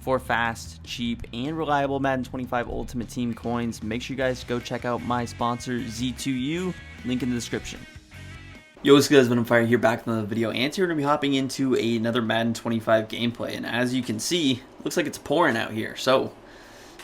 for fast, cheap, and reliable Madden 25 Ultimate Team coins. Make sure you guys go check out my sponsor, Z2U. Link in the description. Yo, what's good? It's been on fire here, back with another video, and today we're going to be hopping into another Madden 25 gameplay. And as you can see, looks like it's pouring out here. So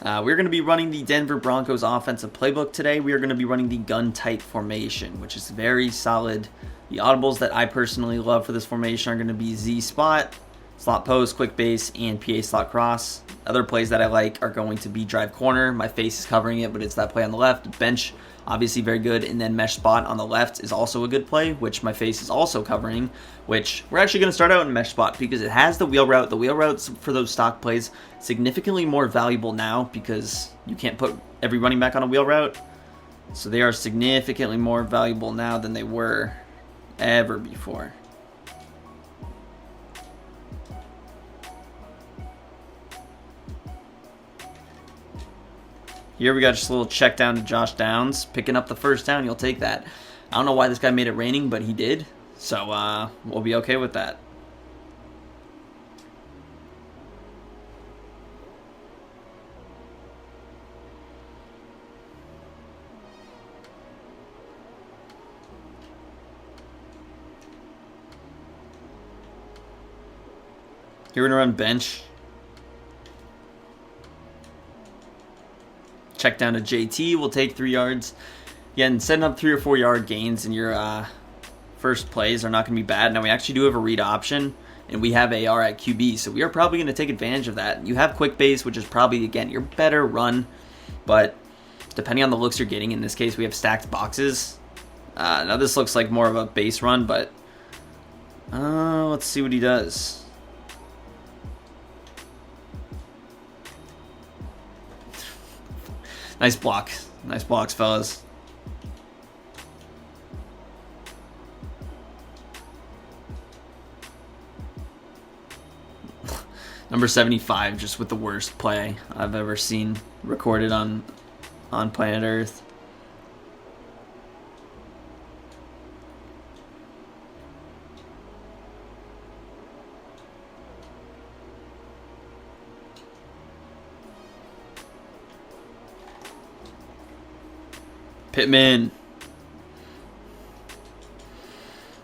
we're going to be running the Denver Broncos offensive playbook today. We are going to be running the gun tight formation, which is very solid. The audibles that I personally love for this formation are going to be Z spot, slot post, quick base, and PA slot cross. Other plays that I like are going to be drive corner. My face is covering it, but it's that play on the left. Bench, obviously very good. And then mesh spot on the left is also a good play, which my face is also covering, which we're actually going to start out in mesh spot because it has the wheel route. The wheel routes for those stock plays significantly more valuable now because you can't put every running back on a wheel route. So they are significantly more valuable now than they were ever before. Here we got just a little check down to Josh Downs. Picking up the first down, you'll take that. I don't know why this guy made it raining, but he did. So we'll be okay with that. Here we're going to run bench. Check down to JT, we'll take 3 yards. Again, setting up 3 or 4 yard gains in your first plays are not going to be bad. Now we actually do have a read option, and we have AR at QB, so we are probably going to take advantage of that. You have quick base, which is probably, again, your better run, but depending on the looks you're getting, in this case we have stacked boxes. Now this looks like more of a base run, but let's see what he does. Nice block. Nice blocks, fellas. Number 75, just with the worst play I've ever seen recorded on planet Earth. Pittman.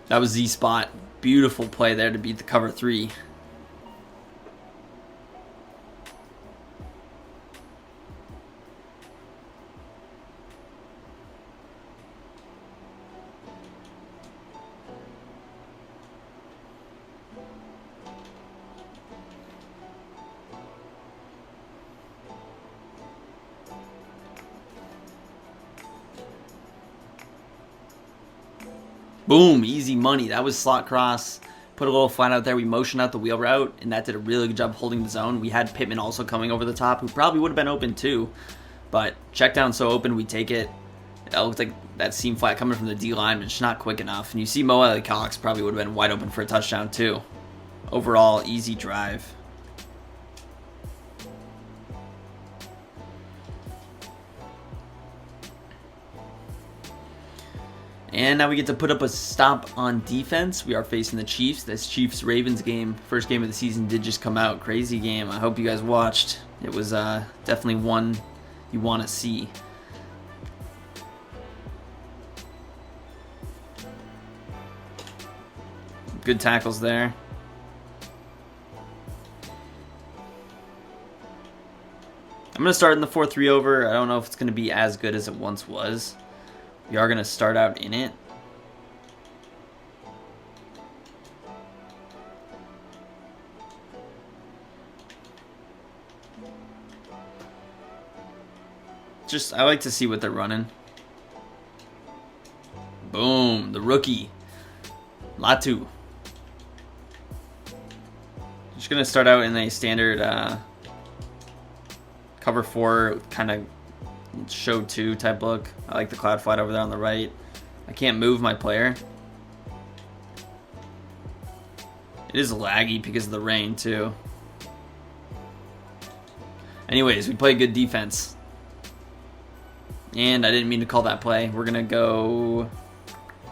That was Z spot. Beautiful play there to beat the cover 3. Boom, easy money. That was slot cross. Put a little flat out there. We motioned out the wheel route, and that did a really good job holding the zone. We had Pittman also coming over the top, who probably would have been open too. But check down so open, we take it. It looked like that seam flat coming from the D-line, but just not quick enough. And you see Mo Alley Cox probably would have been wide open for a touchdown too. Overall, easy drive. And now we get to put up a stop on defense. We are facing the Chiefs. This Chiefs-Ravens game, first game of the season, did just come out. Crazy game. I hope you guys watched. It was definitely one you want to see. Good tackles there. I'm going to start in the 4-3 over. I don't know if it's going to be as good as it once was. We are going to start out in it. I like to see what they're running. Boom, the rookie. Latu. Just going to start out in a standard cover 4 kind of show 2 type look. I like the cloud flight over there on the right. I can't move my player. It is laggy because of the rain too. Anyways, we play good defense. And I didn't mean to call that play. We're going to go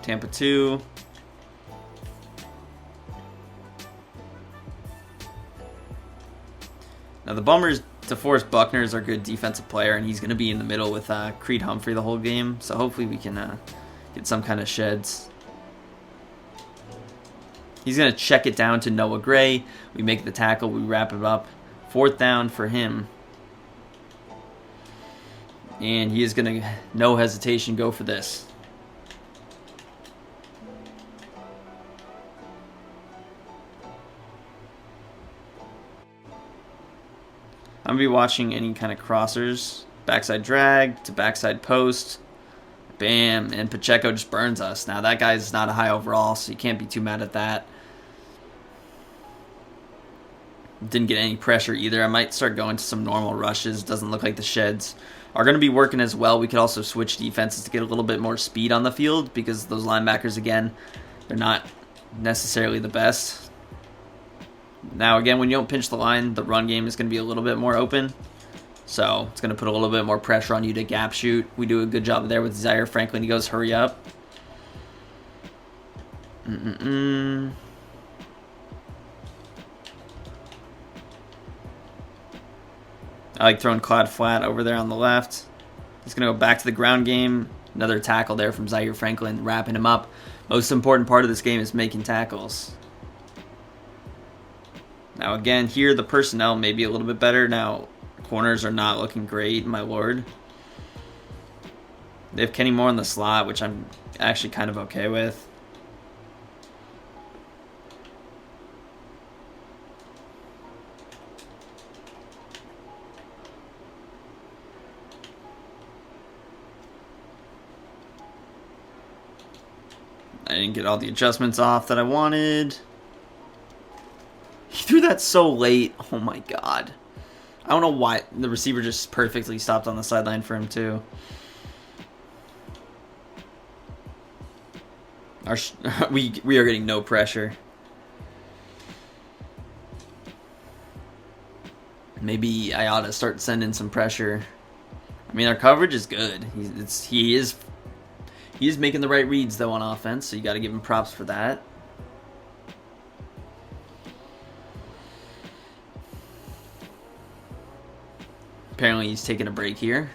Tampa 2. Now the bummer is DeForest Buckner is our good defensive player, and he's going to be in the middle with Creed Humphrey the whole game. So hopefully we can get some kind of sheds. He's going to check it down to Noah Gray. We make the tackle. We wrap it up. 4th down for him. And he is going to, no hesitation, go for this. I'm going to be watching any kind of crossers. Backside drag to backside post. Bam. And Pacheco just burns us. Now that guy's not a high overall, so you can't be too mad at that. Didn't get any pressure either. I might start going to some normal rushes. Doesn't look like the sheds are going to be working as well. We could also switch defenses to get a little bit more speed on the field because those linebackers, again, they're not necessarily the best. Now, again, when you don't pinch the line, the run game is going to be a little bit more open. So it's going to put a little bit more pressure on you to gap shoot. We do a good job there with Zaire Franklin. He goes, hurry up. I like throwing Cloud flat over there on the left. He's going to go back to the ground game. Another tackle there from Zaire Franklin, wrapping him up. Most important part of this game is making tackles. Now again, here the personnel may be a little bit better. Now, corners are not looking great, my lord. They have Kenny Moore in the slot, which I'm actually kind of okay with. I didn't get all the adjustments off that I wanted. He threw that so late. Oh my god. I don't know why. The receiver just perfectly stopped on the sideline for him too. We are getting no pressure. Maybe I ought to start sending some pressure. I mean, our coverage is good. He is making the right reads, though, on offense, so you got to give him props for that. Apparently, he's taking a break here.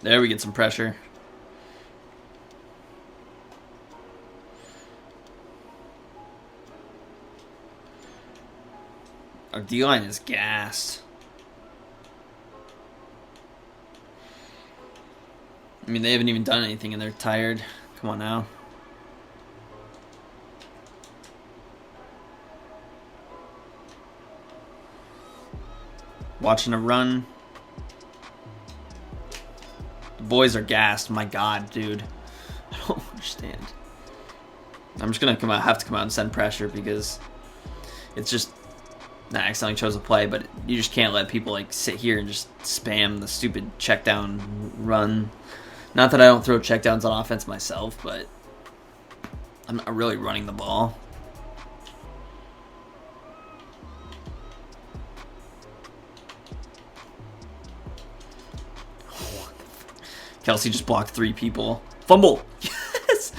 There we get some pressure. Our D-line is gassed. I mean, they haven't even done anything and they're tired. Come on now. Watching a run. The boys are gassed. My god, dude. I don't understand. I'm just going to have to come out and send pressure because it's just... I accidentally chose a play, but you just can't let people like sit here and just spam the stupid check down run. Not that I don't throw check downs on offense myself, but I'm not really running the ball. Kelsey just blocked 3 people. Fumble! Yes!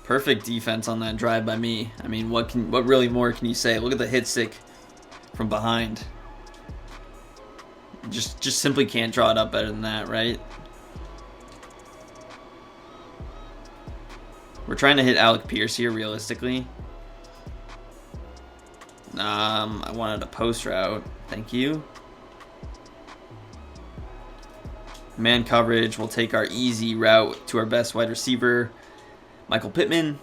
Perfect defense on that drive by me. I mean, what really more can you say? Look at the hit stick from behind. Just simply can't draw it up better than that, right? We're trying to hit Alec Pierce here, realistically. I wanted a post route. Thank you. Man coverage. We'll take our easy route to our best wide receiver, Michael Pittman.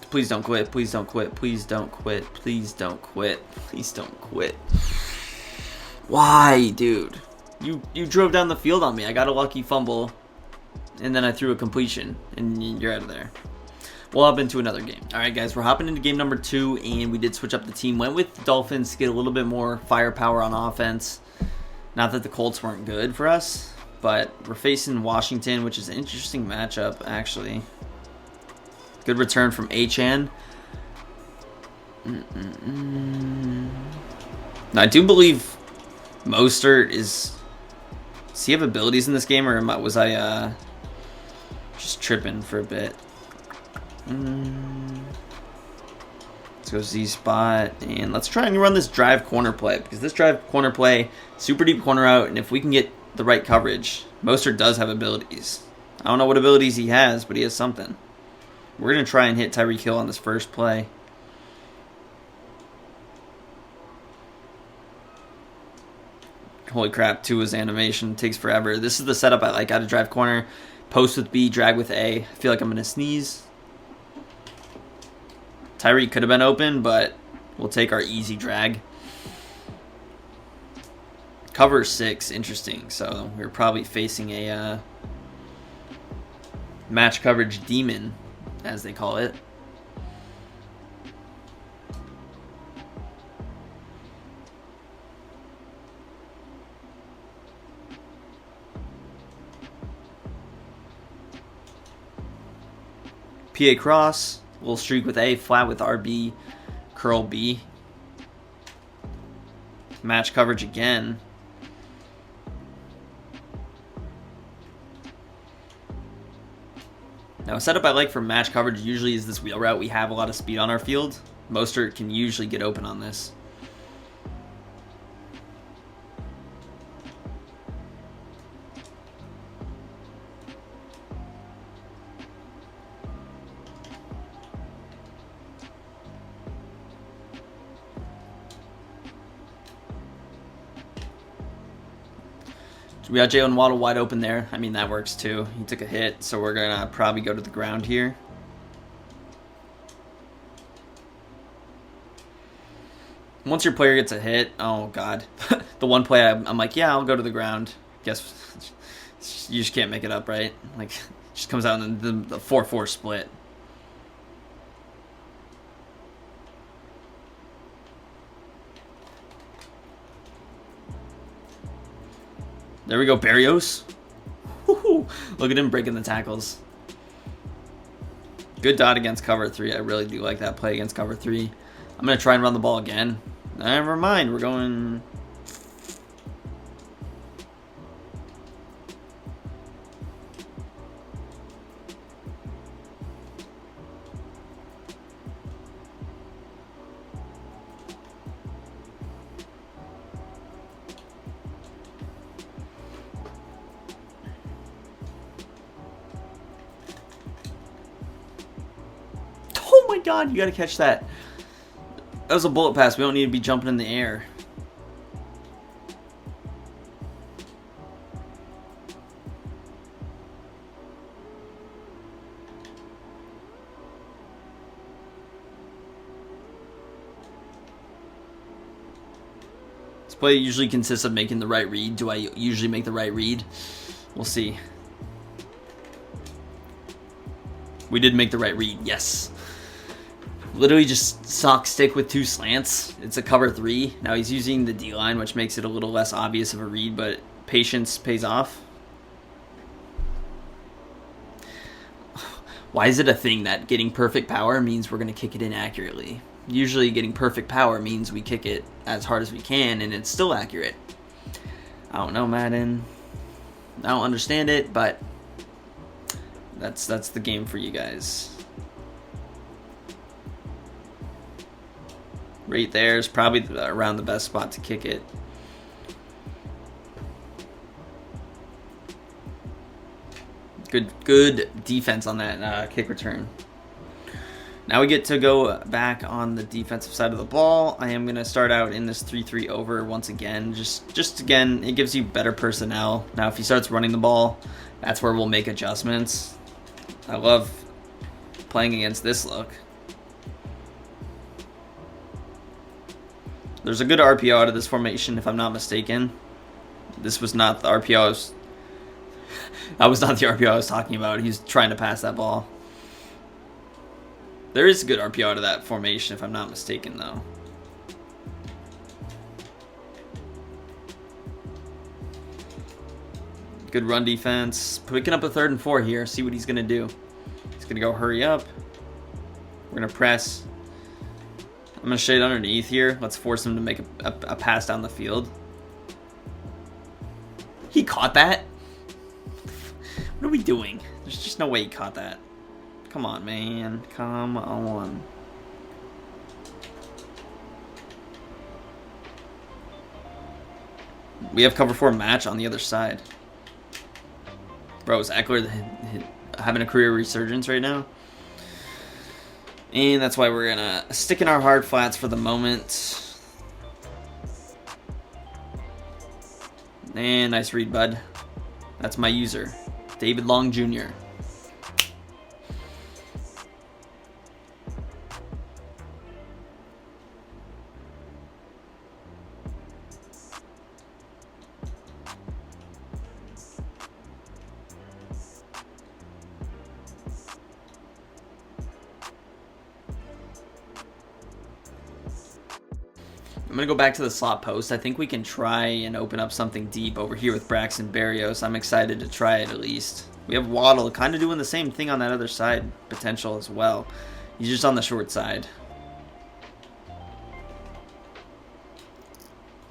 Please don't quit. Please don't quit. Please don't quit. Please don't quit. Please don't quit. Why, dude? You drove down the field on me. I got a lucky fumble, and then I threw a completion, and you're out of there. we'll hop into another game. All right, guys, we're hopping into game number 2, and we did switch up the team. Went with the Dolphins to get a little bit more firepower on offense. Not that the Colts weren't good for us, but we're facing Washington, which is an interesting matchup, actually. Good return from Achan. Now, I do believe Mostert is... Does he have abilities in this game, or was I just tripping for a bit? Let's go Z spot, and let's try and run this drive corner play, because this drive corner play, super deep corner out, and if we can get the right coverage, Mostert does have abilities. I don't know what abilities he has, but he has something. We're going to try and hit Tyreek Hill on this first play. Holy crap, Tua's animation takes forever. This is the setup I like out of drive corner. Post with B, drag with A. I feel like I'm going to sneeze. Tyreek could have been open, but we'll take our easy drag. Cover 6, interesting. So we're probably facing a match coverage demon, as they call it. PA cross, little streak with A, flat with RB, curl B. Match coverage again. Now, a setup I like for match coverage usually is this wheel route. We have a lot of speed on our field. Mostert can usually get open on this. We got Jalen Waddle wide open there. I mean, that works too. He took a hit, so we're going to probably go to the ground here. Once your player gets a hit, oh, God. The one play, I'm like, yeah, I'll go to the ground. Guess you just can't make it up, right? Like, it just comes out in the 4-4 split. There we go, Barrios. Woo-hoo. Look at him breaking the tackles. Good dot against cover 3. I really do like that play against cover 3. I'm going to try and run the ball again. Never mind, we're going... Oh my God, you got to catch that. That was a bullet pass. We don't need to be jumping in the air. This play usually consists of making the right read. Do I usually make the right read? We'll see. We did make the right read, yes. Literally just sock stick with 2 slants. It's a cover 3. Now he's using the D-line, which makes it a little less obvious of a read, but patience pays off. Why is it a thing that getting perfect power means we're going to kick it in accurately? Usually getting perfect power means we kick it as hard as we can, and it's still accurate. I don't know, Madden. I don't understand it, but that's the game for you guys. Right there is probably around the best spot to kick it. Good defense on that kick return. Now we get to go back on the defensive side of the ball. I am going to start out in this 3-3 over once again. Just again, it gives you better personnel. Now if he starts running the ball, that's where we'll make adjustments. I love playing against this look. There's a good RPO out of this formation, if I'm not mistaken. This was not the RPO that was not the RPO I was talking about. He's trying to pass that ball. There is a good RPO out of that formation, if I'm not mistaken, though. Good run defense. Picking up a 3rd and 4 here. See what he's going to do. He's going to go hurry up. We're going to press. I'm going to shade underneath here. Let's force him to make a pass down the field. He caught that? What are we doing? There's just no way he caught that. Come on, man. Come on. We have cover 4 match on the other side. Bro, is Eckler having a career resurgence right now? And that's why we're going to stick in our hard flats for the moment. And nice read, bud. That's my user, David Long Jr. I'm going to go back to the slot post. I think we can try and open up something deep over here with Braxton Berrios. I'm excited to try it at least. We have Waddle kind of doing the same thing on that other side potential as well. He's just on the short side.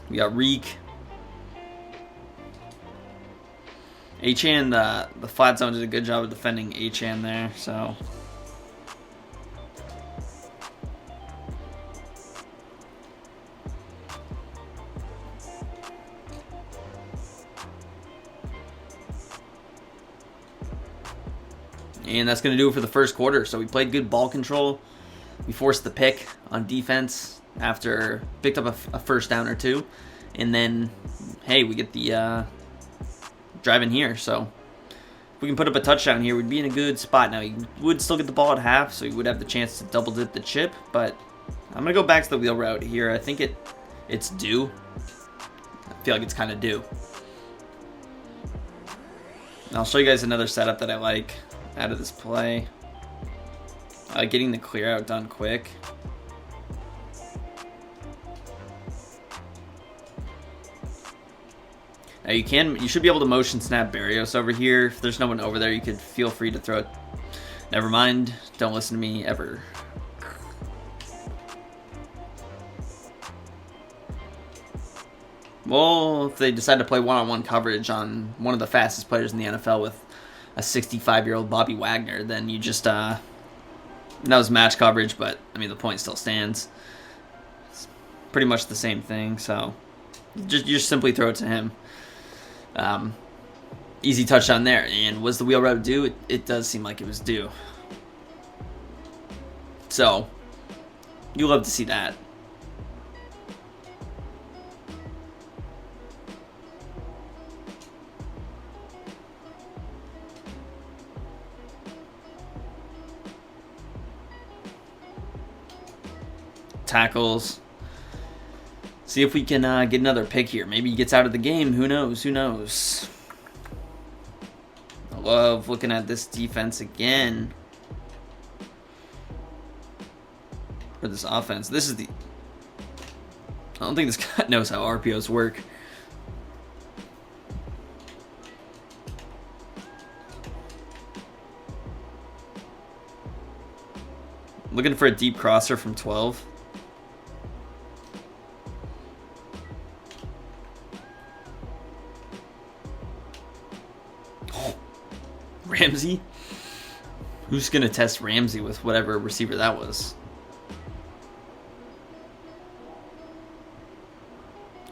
We got Reek. Achan, the flat zone did a good job of defending Achan there, so... And that's going to do it for the first quarter. So we played good ball control. We forced the pick on defense after picked up a first down or two. And then, hey, we get the drive in here. So if we can put up a touchdown here, we'd be in a good spot. Now, he would still get the ball at half, so he would have the chance to double dip the chip. But I'm going to go back to the wheel route here. I think it's due. I feel like it's kind of due. And I'll show you guys another setup that I like out of this play. Getting the clear out done quick. Now you should be able to motion snap Berrios over here. If there's no one over there, you could feel free to throw it. Never mind. Don't listen to me ever. Well, if they decide to play one-on-one coverage on one of the fastest players in the NFL with a 65-year-old Bobby Wagner, then you just, that was match coverage, but, I mean, the point still stands. It's pretty much the same thing, so you just simply throw it to him. Easy touchdown there. And was the wheel route due? It does seem like it was due. So, you love to see that. Tackles. See if we can get another pick here. Maybe he gets out of the game. Who knows? Who knows? I love looking at this defense again. For this offense. This is the... I don't think this guy knows how RPOs work. Looking for a deep crosser from 12. Ramsey? Who's going to test Ramsey with whatever receiver that was?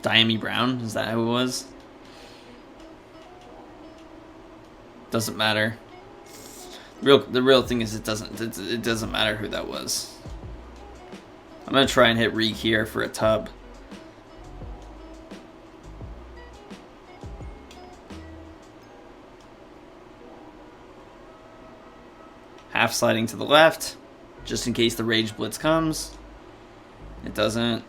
Diami Brown? Is that who it was? Doesn't matter. The real thing is it doesn't matter who that was. I'm going to try and hit Reek here for a tub. Half sliding to the left, just in case the rage blitz comes. It doesn't.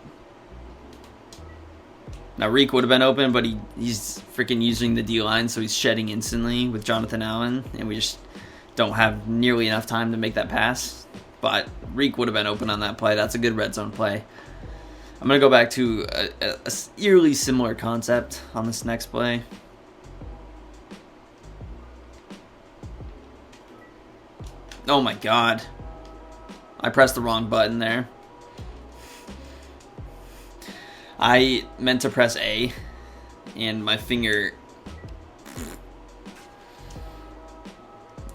Now Reek would have been open, but he's freaking using the D-line, so he's shedding instantly with Jonathan Allen, and we just don't have nearly enough time to make that pass. but Reek would have been open on that play. That's a good red zone play. I'm going to go back to a eerily similar concept on this next play. Oh my god. I pressed the wrong button there. I meant to press A, and my finger...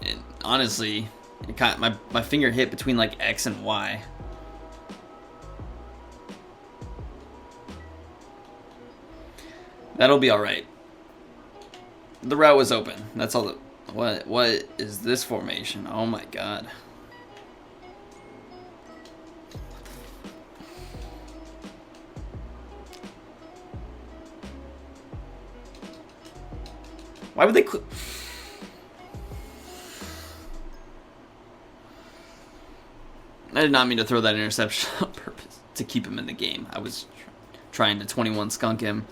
And honestly, it kind of, my finger hit between like X and Y. That'll be alright. The route was open. That's all. What is this formation? Oh my god. Why would they... I did not mean to throw that interception on purpose to keep him in the game. I was trying to 21 skunk him.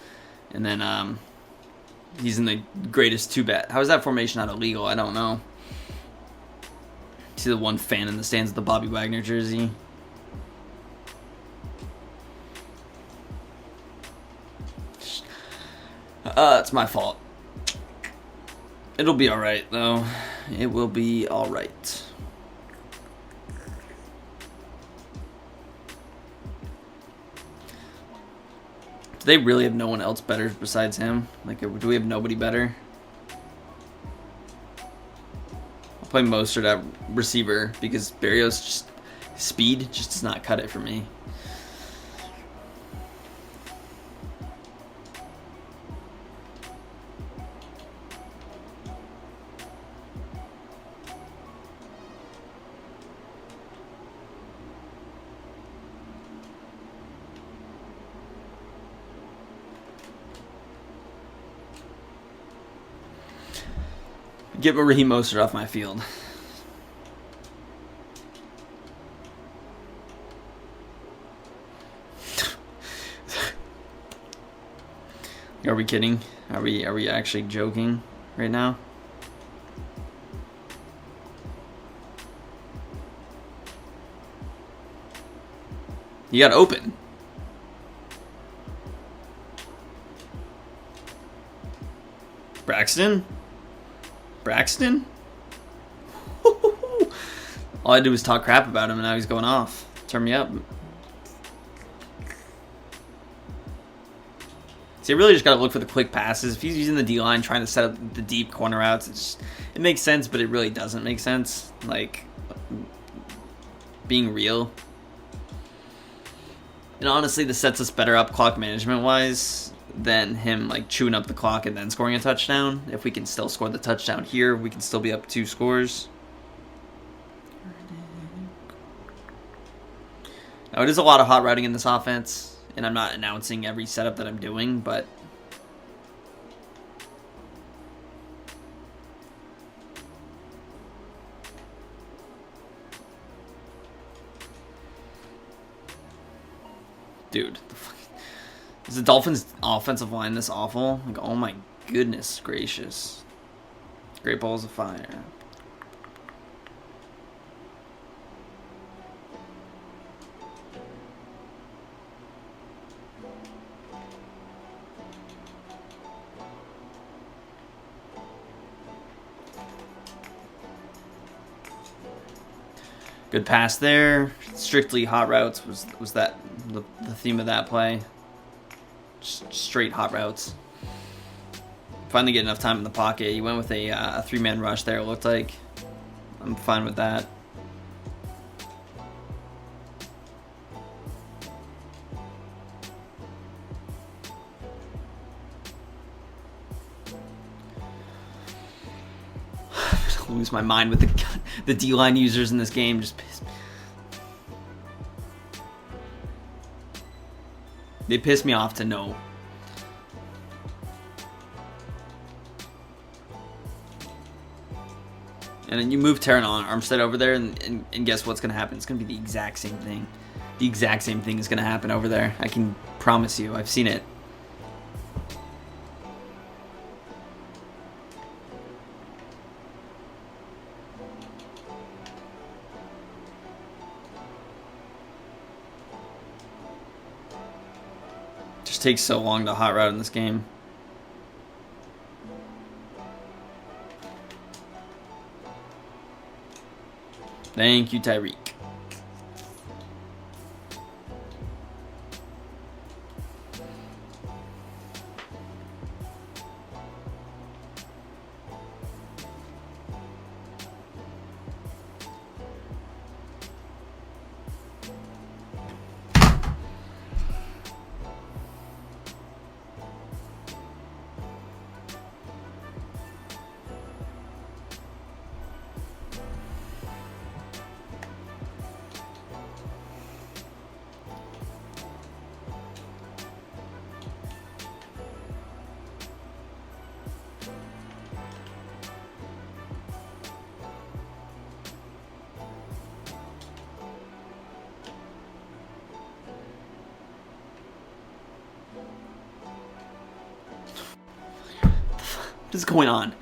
And then he's in the greatest two-bet. How is that formation not illegal? I don't know. See the one fan in the stands with the Bobby Wagner jersey? It's my fault. It'll be alright, though. It will be alright. Do they really have no one else better besides him? Like, do we have nobody better? I'll play Mostert at receiver because Berrios just speed just does not cut it for me. Get Raheem Mostert off my field. Are we kidding? Are we actually joking right now? You got open. Braxton? Braxton? All I did was talk crap about him and now he's going off. Turn me up. See, I really just got to look for the quick passes. If he's using the D-line trying to set up the deep corner routes, it makes sense, but it really doesn't make sense. Like, being real. And honestly, this sets us better up clock management-wise than him like chewing up the clock and then scoring a touchdown. If we can still score the touchdown here, we can still be up 2 scores. Now, it is a lot of hot routing in this offense, and I'm not announcing every setup that I'm doing, but dude, is the Dolphins' offensive line this awful? Like, oh my goodness gracious. Great balls of fire. Good pass there. Strictly hot routes was that the theme of that play. Just straight hot routes. Finally get enough time in the pocket. He went with a 3-man rush there, it looked like. I'm fine with that. I'm gonna lose my mind with the D-line users in this game. Just piss me. They piss me off to no. And then you move Terran Armstead over there, and guess what's going to happen? It's going to be the exact same thing. The exact same thing is going to happen over there. I can promise you. I've seen it. Just takes so long to hot route in this game. Thank you, Tyreek. What is going on?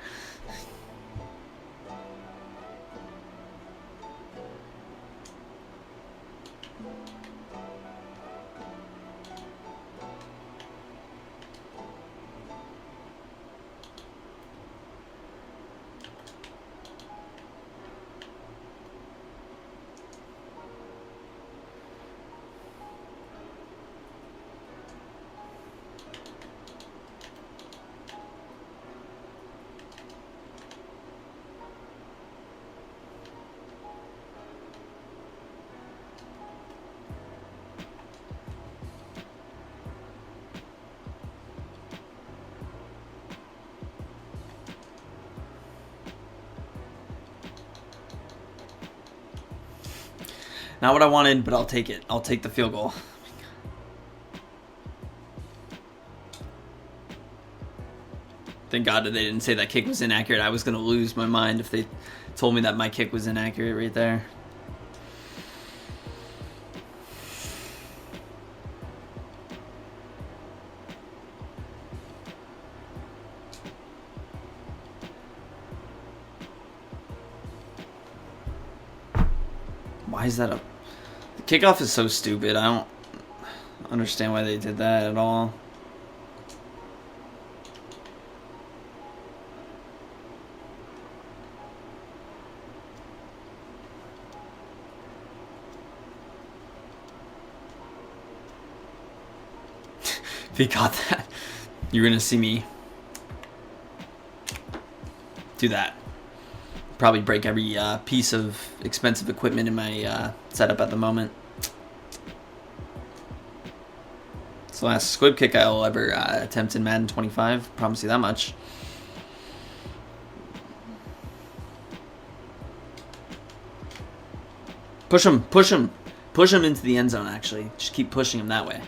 Not what I wanted, but I'll take it. I'll take the field goal. Thank God that they didn't say that kick was inaccurate. I was going to lose my mind if they told me that my kick was inaccurate right there. Why is that a... The kickoff is so stupid. I don't understand why they did that at all. If he got that, you're going to see me do that. Probably break every piece of expensive equipment in my setup at the moment. It's the last squib kick I'll ever attempt in Madden 25. Promise you that much. Push him, push him. Push him into the end zone, actually. Just keep pushing him that way.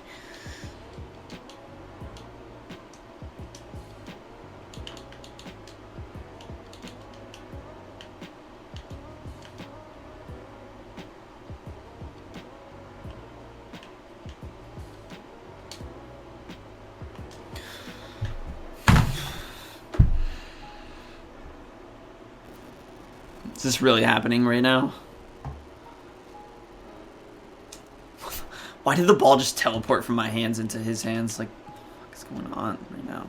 Is this really happening right now? Why did the ball just teleport from my hands into his hands? Like, what is going on right now?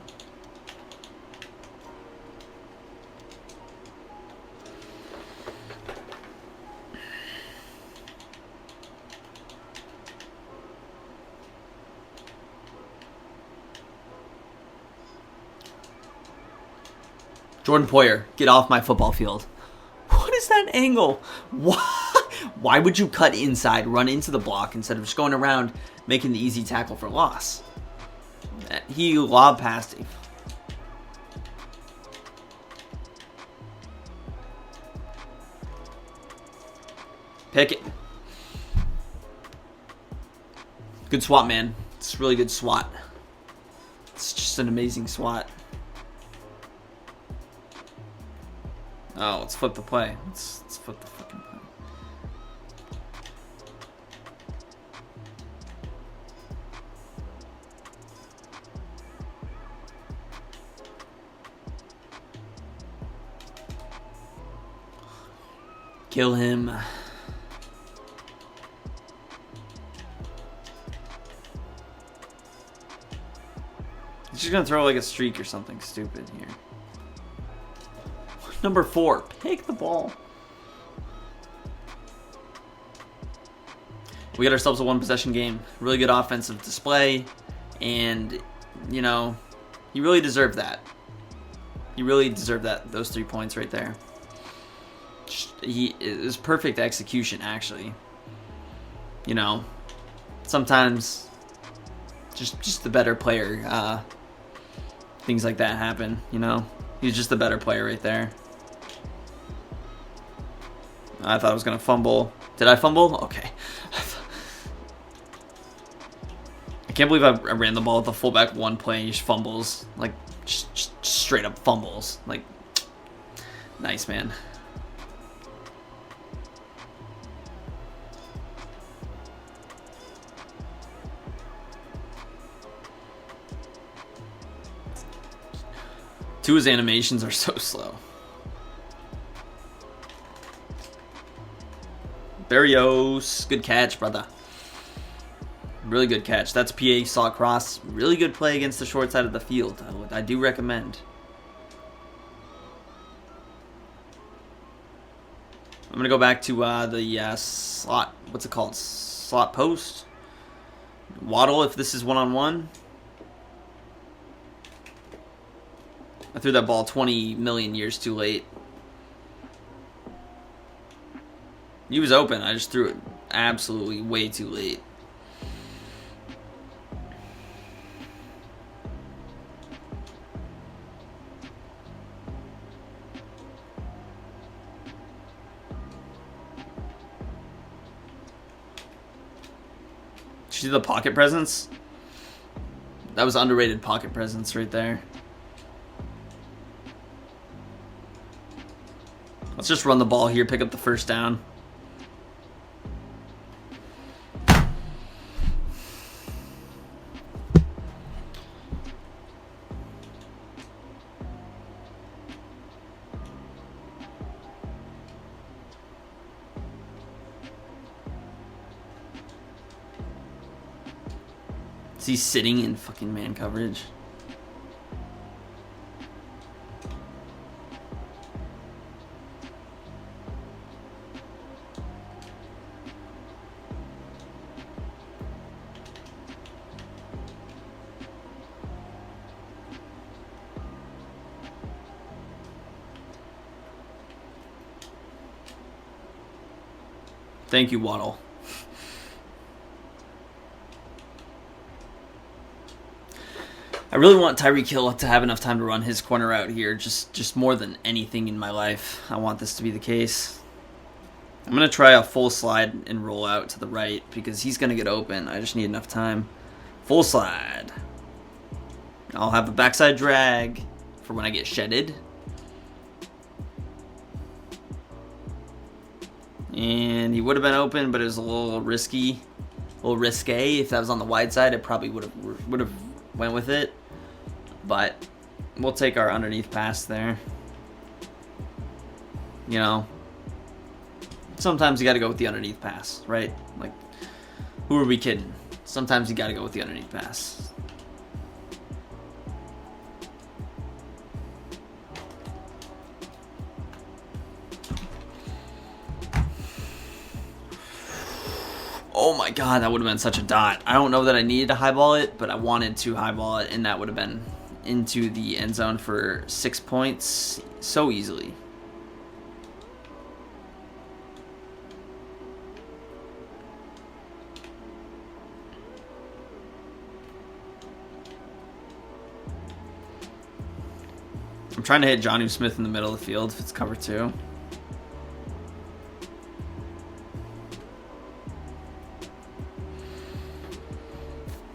Jordan Poyer, get off my football field. What is that angle? Why would you cut inside, run into the block, instead of just going around making the easy tackle for loss? He lob passed him. Pick it. Good swat, man. It's really good swat. It's just an amazing swat. Oh, let's flip the play. Let's flip the fucking play. Kill him. He's just gonna throw like a streak or something stupid here. Number 4, pick the ball. We got ourselves a 1-possession game. Really good offensive display, and you know, he really deserved that. He really deserved that. Those 3 points right there. It was perfect execution, actually. You know, sometimes just the better player. Things like that happen. You know, he's just the better player right there. I thought I was gonna fumble. Did I fumble? Okay. I can't believe I ran the ball with the fullback one play and he just fumbles. Like, just straight up fumbles. Like, nice, man. Tua's animations are so slow. Barrios, good catch, brother. Really good catch. That's PA, saw it cross. Really good play against the short side of the field. I do recommend. I'm going to go back to the slot. What's it called? Slot post. Waddle if this is one-on-one. I threw that ball 20 million years too late. He was open. I just threw it absolutely way too late. Did you see the pocket presence? That was underrated pocket presence right there. Let's just run the ball here, pick up the first down. Is he sitting in fucking man coverage? Thank you, Waddle. I really want Tyreek Hill to have enough time to run his corner out here, just more than anything in my life. I want this to be the case. I'm going to try a full slide and roll out to the right because he's going to get open. I just need enough time. Full slide. I'll have a backside drag for when I get shedded. And he would have been open, but it was a little risky, a little risque. If that was on the wide side, it probably would have went with it. But we'll take our underneath pass there. You know, sometimes you got to go with the underneath pass, right? Like, who are we kidding? Sometimes you got to go with the underneath pass. Oh my god, that would have been such a dot. I don't know that I needed to highball it, but I wanted to highball it, and that would have been into the end zone for 6 points so easily. I'm trying to hit Jonnu Smith in the middle of the field if it's cover 2.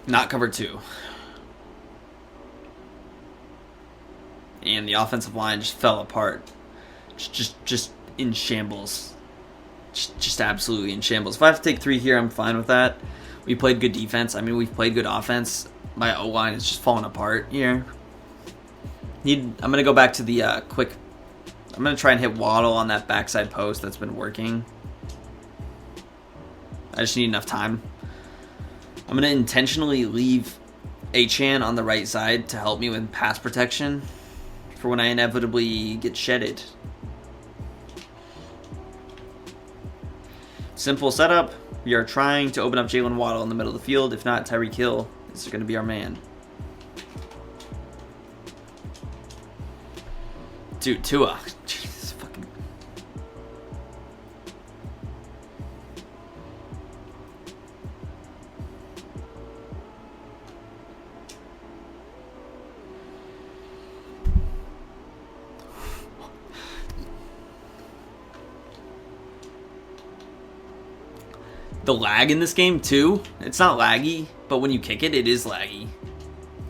Not cover 2. And the offensive line just fell apart. Just in shambles. Just absolutely in shambles. If I have to take 3 here, I'm fine with that. We played good defense. I mean, we've played good offense. My O-line is just falling apart here. I'm going to go back to the quick... I'm going to try and hit Waddle on that backside post that's been working. I just need enough time. I'm going to intentionally leave Achan on the right side to help me with pass protection for when I inevitably get shedded. Simple setup. We are trying to open up Jalen Waddle in the middle of the field. If not, Tyreek Hill is going to be our man. Dude, Tua. Jesus fucking. The lag in this game too, it's not laggy, but when you kick it, it is laggy.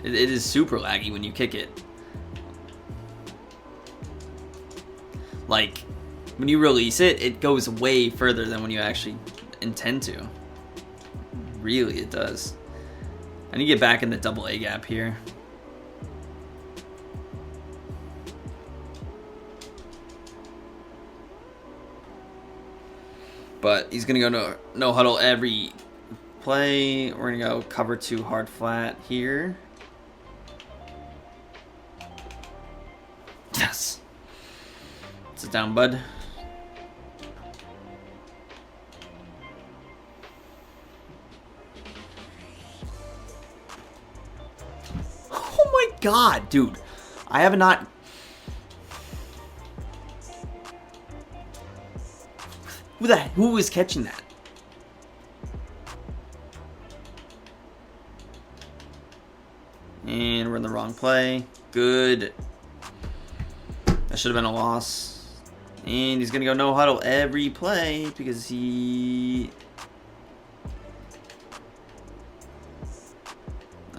It is super laggy when you kick it. Like, when you release it, it goes way further than when you actually intend to. Really, it does. I need to get back in the double A gap here. But he's going to go no huddle every play. We're going to go cover 2 hard flat here. Yes. Sit down, bud. Oh my god, dude. I have not... Who was catching that? And we're in the wrong play. Good. That should have been a loss. And he's going to go no huddle every play because he...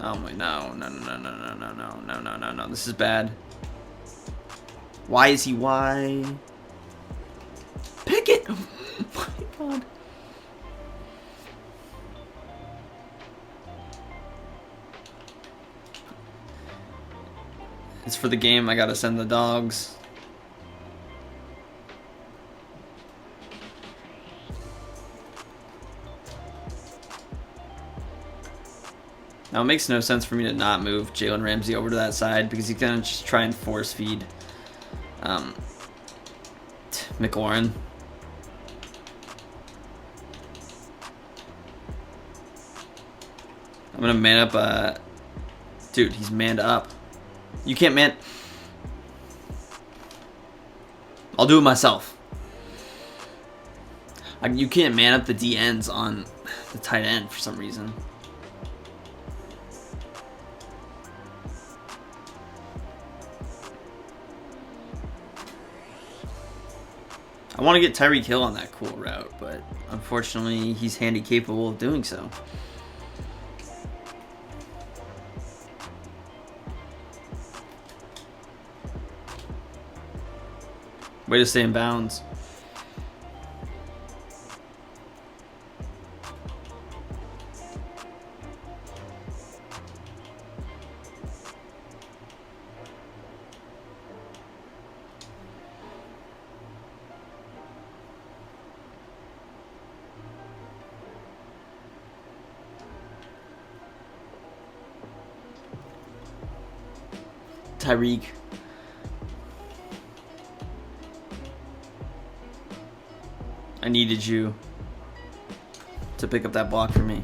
Oh my, no. This is bad. Why is he why? Pick it! Oh my god. It's for the game, I gotta send the dogs. Now it makes no sense for me to not move Jalen Ramsey over to that side because he's gonna just try and force feed McLaurin. I'm gonna man up, dude, he's manned up. You can't man... I'll do it myself. You can't man up the DNs on the tight end for some reason. I want to get Tyreek Hill on that cool route, but unfortunately he's handy capable of doing so. Way to stay in bounds. Tyreek. I needed you to pick up that block for me.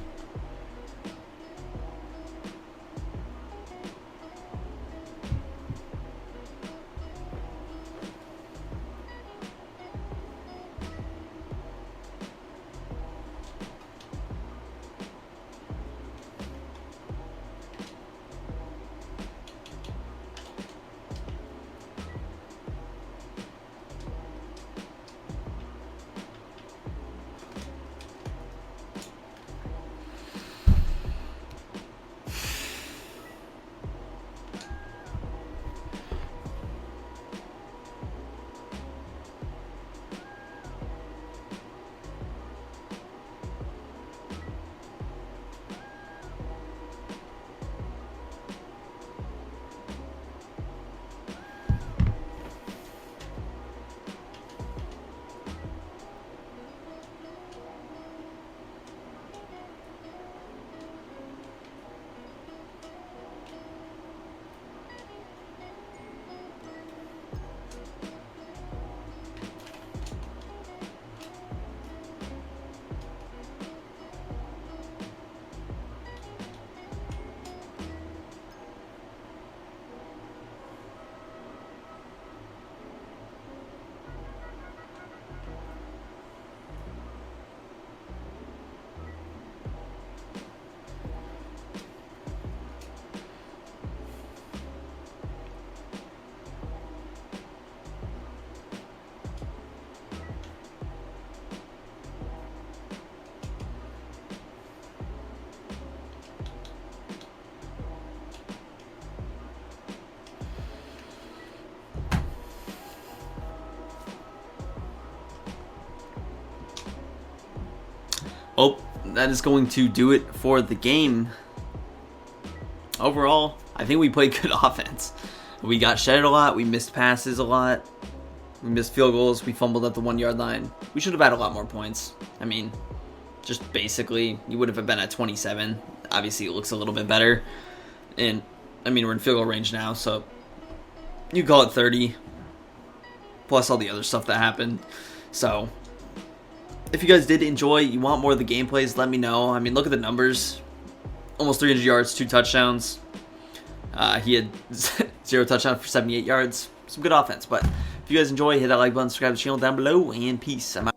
that is going to do it for the game. Overall, I think we played good offense. We got shedded a lot. We missed passes a lot. We missed field goals. We fumbled at the 1-yard line. We should have had a lot more points. I mean, just basically, you would have been at 27. Obviously, it looks a little bit better. And, I mean, we're in field goal range now, so you call it 30. Plus all the other stuff that happened. So, if you guys did enjoy, you want more of the gameplays, let me know. I mean, look at the numbers. Almost 300 yards, 2 touchdowns. He had 0 touchdowns for 78 yards. Some good offense. But if you guys enjoy, hit that like button, subscribe to the channel down below, and peace. I'm out.